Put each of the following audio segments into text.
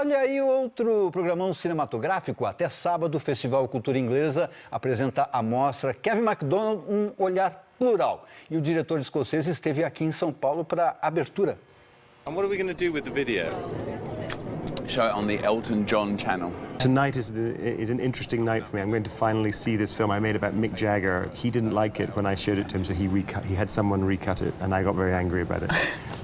Olha aí outro programão cinematográfico. Até sábado, o Festival Cultura Inglesa apresenta a mostra Kevin Macdonald, um Olhar Plural. E o diretor escocês esteve aqui em São Paulo para a abertura. And what are we going to do with the video? Show it on the Elton John channel. Tonight is an interesting night for me. I'm going to finally see this film I made about Mick Jagger. He didn't like it when I showed it to him, so he had someone recut it, and I got very angry about it.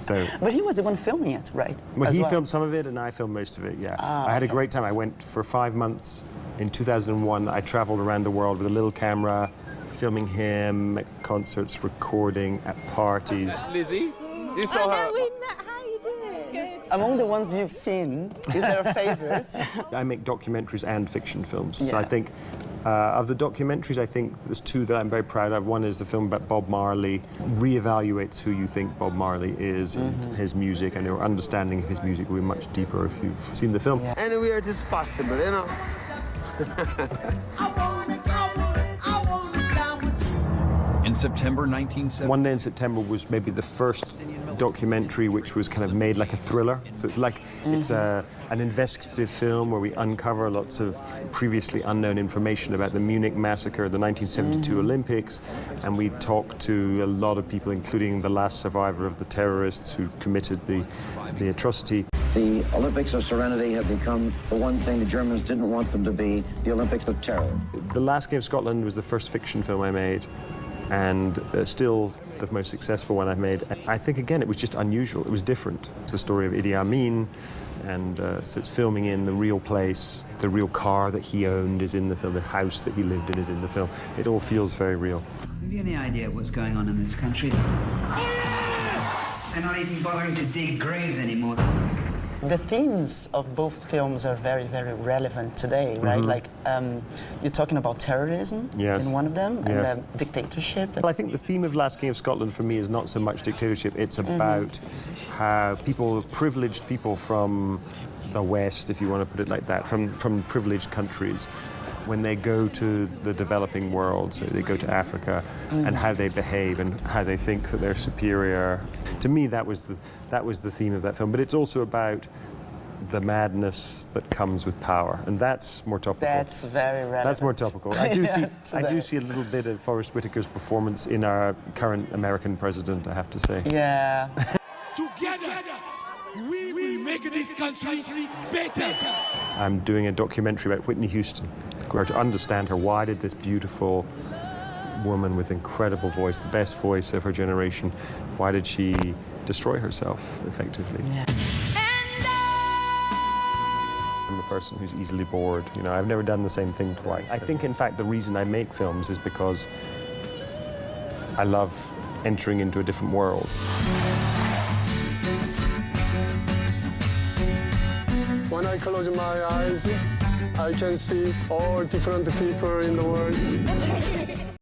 So, but he was the one filming it, right? Well, he filmed some of it, and I filmed most of it, yeah. I had a great time. I went for 5 months. In 2001, I traveled around the world with a little camera, filming him at concerts, recording, at parties. Lizzie, you saw her. We met. How you doing? Good. Among the ones you've seen, is there a favorite? I make documentaries and fiction films. Yeah. So I think of the documentaries, I think there's two that I'm very proud of. One is the film about Bob Marley, reevaluates who you think Bob Marley is and his music, and your understanding of his music will be much deeper if you've seen the film. Yeah. Anywhere it is possible, you know. In September 1970. One Day in September was maybe the first documentary which was kind of made like a thriller. So it's like it's an investigative film where we uncover lots of previously unknown information about the Munich massacre, the 1972 Olympics, and we talk to a lot of people, including the last survivor of the terrorists who committed the atrocity. The Olympics of Serenity have become the one thing the Germans didn't want them to be, the Olympics of Terror. The Last King of Scotland was the first fiction film I made, and still the most successful one I've made. I think, again, it was just unusual. It was different. It's the story of Idi Amin, and so it's filming in the real place. The real car that he owned is in the film. The house that he lived in is in the film. It all feels very real. Have you any idea what's going on in this country? They're not even bothering to dig graves anymore. The themes of both films are very, very relevant today, right? Like, you're talking about terrorism in one of them, and dictatorship. Well, I think the theme of Last King of Scotland for me is not so much dictatorship, it's about how people, privileged people from the West, if you want to put it like that, from privileged countries, when they go to the developing world, so they go to Africa, and how they behave and how they think that they're superior. To me, that was the theme of that film. But it's also about the madness that comes with power, and that's more topical. That's very relevant. That's more topical. I do see a little bit of Forrest Whitaker's performance in our current American president, I have to say. Yeah. Together, we will make this country better. I'm doing a documentary about Whitney Houston, where to understand her, why did this beautiful woman with incredible voice, the best voice of her generation, why did she destroy herself, effectively? Yeah. I'm a person who's easily bored. You know, I've never done the same thing twice. I think, in fact, the reason I make films is because I love entering into a different world. When I close my eyes, I can see all different people in the world.